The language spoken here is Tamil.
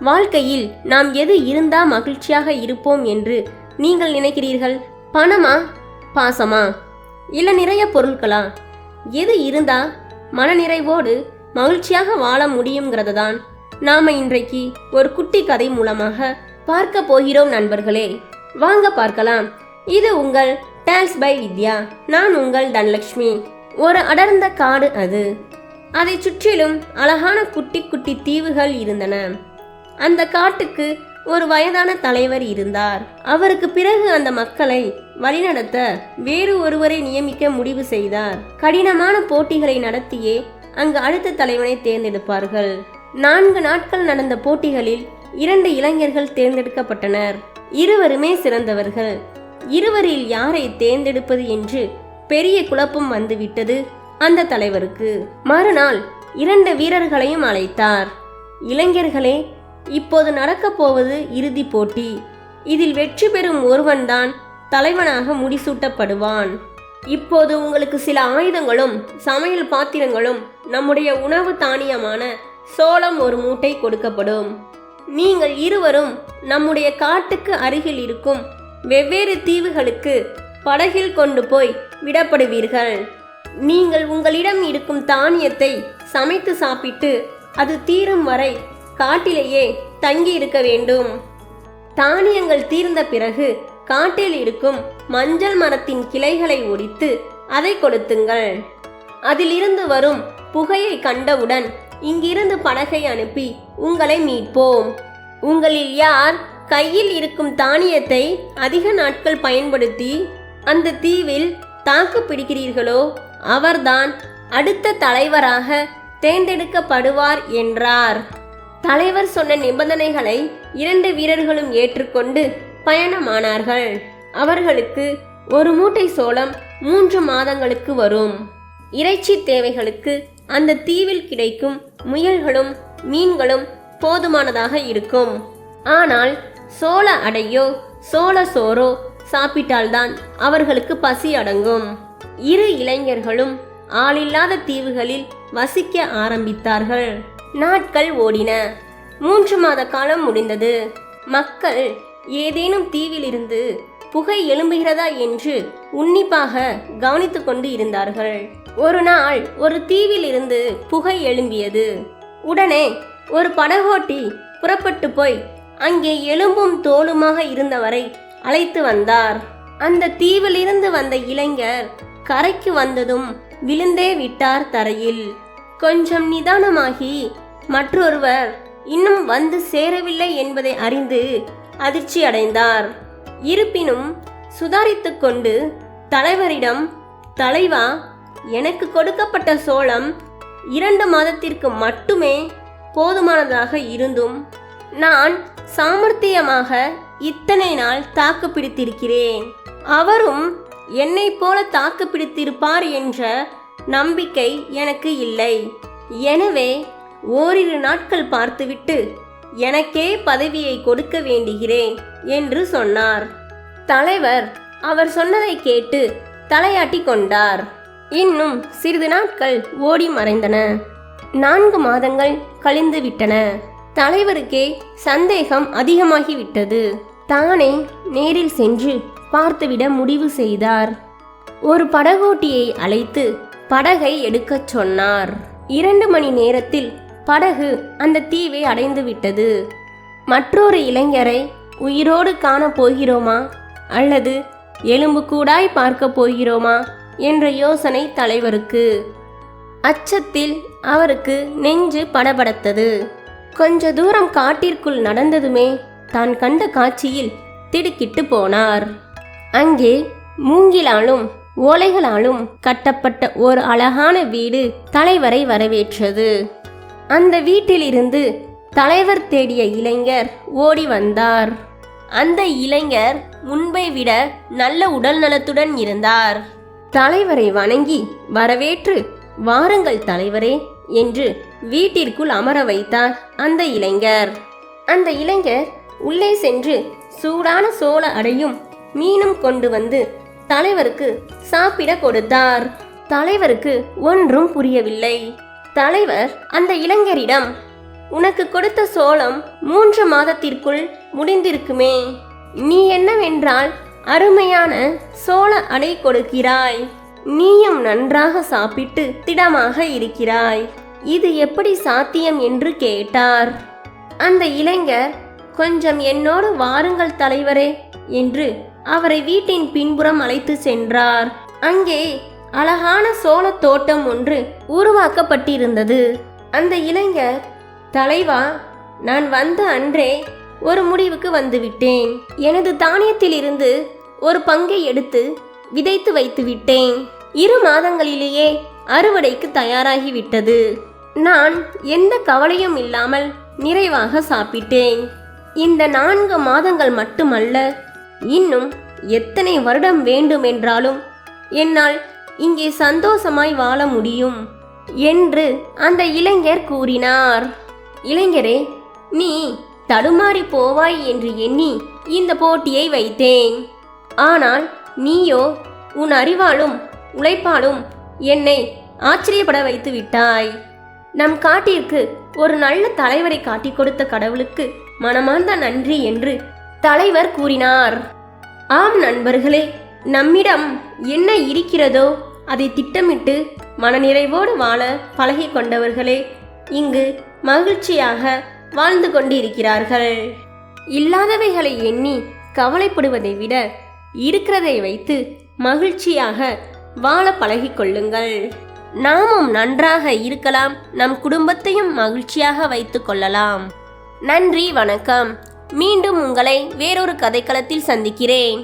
வாழ்க்கையில் நாம் எது இருந்தா மகிழ்ச்சியாக இருப்போம் என்று நீங்கள் நினைக்கிறீர்கள்? பணமா, பாசமா, இல்ல நிறைய பொருட்களா? எது இருந்தா மனநிறைவோடு மகிழ்ச்சியாக வாழ முடியுங்கிறது தான் நாம இன்றைக்கு ஒரு குட்டி கதை மூலமாக பார்க்க போகிறோம் நண்பர்களே. வாங்க பார்க்கலாம். இது உங்கள் டேல்ஸ் பை வித்யா. நான் உங்கள் தனலட்சுமி. ஒரு அடர்ந்த காடு அது. அதை சுற்றிலும் அழகான குட்டி குட்டி தீவுகள் இருந்தன. அந்த காட்டுக்கு ஒரு வயதான தலைவர் இருந்தார். அவருக்கு பிறகு அந்த மக்களை வழிநடத்த வேறு ஒருவரை நியமிக்க முடிவு செய்தார். கடினமான போட்டிகளை நடத்தியே அங்கு அடுத்த தலைவனை தேர்ந்தெடுப்பார்கள். 4 நாட்கள் நடந்த போட்டிகளில் 2 இளைஞர்கள் தேர்ந்தெடுக்கப்பட்டனர். இருவருமே சிறந்தவர்கள். இருவரில் யாரை தேர்ந்தெடுப்பது என்று பெரிய குழப்பம் வந்துவிட்டது அந்த தலைவருக்கு. மறுநாள் 2 வீரர்களையும் அழைத்தார். இளைஞர்களே, இப்போது நடக்கப் போவது இறுதி போட்டி. இதில் வெற்றி பெறும் ஒருவன்தான் தலைவனாக முடிசூட்டப்படுவான். இப்போது உங்களுக்கு சில ஆயுதங்களும் சமையல் பாத்திரங்களும் நம்முடைய உணவு தானியமான சோளம் ஒரு மூட்டை கொடுக்கப்படும். நீங்கள் இருவரும் நம்முடைய காட்டுக்கு அருகில் இருக்கும் வெவ்வேறு தீவுகளுக்கு படகில் கொண்டு போய் விடப்படுவீர்கள். நீங்கள் உங்களிடம் இருக்கும் தானியத்தை சமைத்து சாப்பிட்டு அது தீரும் வரை காட்டிலேயே தங்கி இருக்க வேண்டும். தானியங்கள் தீர்ந்த பிறகு காட்டில் இருக்கும் மஞ்சள் மரத்தின் கிளைகளை ஒடித்து அதை கொளுத்துங்கள். அதிலிருந்து வரும் புகையை கண்டவுடன் இங்கிருந்து படகை அனுப்பி உங்களை மீட்போம். உங்களில் யார் கையில் இருக்கும் தானியத்தை அதிக நாட்கள் பயன்படுத்தி அந்த தீவில் தாக்கு பிடிக்கிறீர்களோ அவர்தான் அடுத்த தலைவராக தேர்ந்தெடுக்கப்படுவார் என்றார். தலைவர் சொன்ன நிபந்தனைகளை 2 வீரர்களும் ஏற்றுக்கொண்டு பயணமானார்கள். அவர்களுக்கு ஒரு மூட்டை சோளம் 3 மாதங்களுக்கு வரும். இறைச்சி தேவைகளுக்கு அந்த தீவில் கிடைக்கும் முயல்களும் மீன்களும் போதுமானதாக இருக்கும். ஆனால் சோள அடையோ சோள சோறோ சாப்பிட்டால்தான் அவர்களுக்கு பசி அடங்கும். 2 இளைஞர்களும் ஆளில்லாத தீவுகளில் வசிக்க ஆரம்பித்தார்கள். நாட்கள் ஓடின. 3 மாத காலம் முடிந்தது. மக்கள் ஏதேனும் தீவிலிருந்து புகை எழும்புகிறதா என்று உன்னிப்பாக கவனித்து கொண்டு இருந்தார்கள். ஒரு நாள் ஒரு தீவில் இருந்து புகை எழும்பியது. உடனே ஒரு படகோட்டி புறப்பட்டு போய் அங்கே எலும்பும் தோலுமாக இருந்தவரை அழைத்து வந்தார். அந்த தீவிலிருந்து வந்த இளைஞர் கரைக்கு வந்ததும் விழுந்தே விட்டார் தரையில். கொஞ்சம் நிதானமாகி மற்றொருவர் இன்னும் வந்து சேரவில்லை என்பதை அறிந்து அதிர்ச்சி அடைந்தார். இருப்பினும் சுதாரித்து கொண்டு தலைவரிடம், தலைவா, எனக்கு கொடுக்கப்பட்ட சோளம் 2 மாதத்திற்கு மட்டுமே போதுமானதாக இருந்தும் நான் சாமர்த்தியமாக இத்தனை நாள் தாக்கு பிடித்திருக்கிறேன். அவரும் என்னை போல தாக்கு பிடித்திருப்பார் என்ற நம்பிக்கை எனக்கு இல்லை. எனவே ஓரிரு நாட்கள் பார்த்துவிட்டு எனக்கே பதவியை கொடுக்க வேண்டுகிறேன் என்று சொன்னார். தலைவர் அவர் சொன்னதை கேட்டு தலையாட்டி கொண்டார். இன்னும் சிறிது நாட்கள் ஓடி மறைந்தன. 4 மாதங்கள் கழிந்து விட்டன. தலைவருக்கே சந்தேகம் அதிகமாகிவிட்டது. தானே நேரில் சென்று பார்த்துவிட முடிவு செய்தார். ஒரு படகோட்டியை அழைத்து படகை எடுக்கச் சொன்னார். 2 மணி நேரத்தில் படகு அந்த தீவை அடைந்து விட்டது. மற்றொரு இளைஞரை உயிரோடு காண போகிறோமா அல்லது எலும்பு கூடாய் பார்க்க போகிறோமா என்ற யோசனை தலைவருக்கு. அச்சத்தில் அவருக்கு நெஞ்சு படபடத்தது. கொஞ்ச தூரம் காட்டிற்குள் நடந்ததுமே தான் கண்ட காட்சியில் திடுக்கிட்டு போனார். அங்கே மூங்கிலாலும் ஓலைகளாலும் கட்டப்பட்ட ஒரு அழகான வீடு தலைவரை வரவேற்றது. அந்த வீட்டிலிருந்து தலைவர் தேடிய இளைஞர் ஓடி வந்தார். அந்த இளைஞர் முன்பை விட நல்ல உடல் நலத்துடன் இருந்தார். தலைவரை வணங்கி வரவேற்று, வாருங்கள் தலைவரே என்று வீட்டிற்குள் அமர வைத்தார் அந்த இளைஞர். அந்த இளைஞர் உள்ளே சென்று சூடான சோள அடையும் மீனும் கொண்டு வந்து தலைவருக்கு சாப்பிட கொடுத்தார். தலைவருக்கு ஒன்றும் புரியவில்லை. தலைவர் அந்த இளைஞரிடம், உனக்கு கொடுத்த சோளம் 3 மாதத்திற்குள் முடிந்திருக்குமே. நீ என்னவென்றால் அருமையான சோள அடை கொடுக்கிறாய். நீயும் நன்றாக சாப்பிட்டு திடமாக இருக்கிறாய். இது எப்படி சாத்தியம் என்று கேட்டார். அந்த இளைஞர், கொஞ்சம் என்னோடு வாருங்கள் தலைவரே என்று அவரை வீட்டின் பின்புறம் அழைத்து சென்றார். அங்கே அழகான சோளத் தோட்டம் ஒன்று உருவாக்கப்பட்டிருந்தது. அந்த இளைஞர், தலைவா, நான் வந்த அன்றே ஒரு முடிவுக்கு வந்துவிட்டேன். எனது தானியத்திலிருந்து ஒரு பங்கை எடுத்து விதைத்து வைத்து விட்டேன். 2 மாதங்களிலேயே அறுவடைக்கு தயாராகிவிட்டது. நான் எந்த கவலையும் இல்லாமல் நிறைவாக சாப்பிட்டேன். இந்த 4 மாதங்கள் மட்டுமல்ல, இன்னும் எத்தனை வருடம் வேண்டுமென்றாலும் என்னால் இங்கே சந்தோஷமாய் வாழ முடியும் என்று அந்த இளைஞர் கூறினார். இளைஞரே, நீ தடுமாறி போவாய் என்று எண்ணி இந்த போட்டியை வைத்தேன். ஆனால் நீயோ உன் அறிவாலும் உழைப்பாலும் என்னை ஆச்சரியப்பட வைத்து விட்டாய். நம் காட்டிற்கு ஒரு நல்ல தலைவரை காட்டிக் கொடுத்த கடவுளுக்கு மனமார்ந்த நன்றி என்று தலைவர் கூறினார். ஆம் நண்பர்களே, நம்மிடம் என்ன இருக்கிறதோ அதை திட்டமிட்டு மனநிறைவோடு வாழ பழகி கொண்டவர்களே இங்கு மகிழ்ச்சியாக வாழ்ந்து கொண்டிருக்கிறார்கள். இல்லாதவைகளை எண்ணி கவலைப்படுவதை விட இருக்கிறதை வைத்து மகிழ்ச்சியாக வாழ பழகி கொள்ளுங்கள். நாமும் நன்றாக இருக்கலாம், நம் குடும்பத்தையும் மகிழ்ச்சியாக வைத்து கொள்ளலாம். நன்றி, வணக்கம். மீண்டும் உங்களை வேறொரு கதைக்களத்தில் சந்திக்கிறேன்.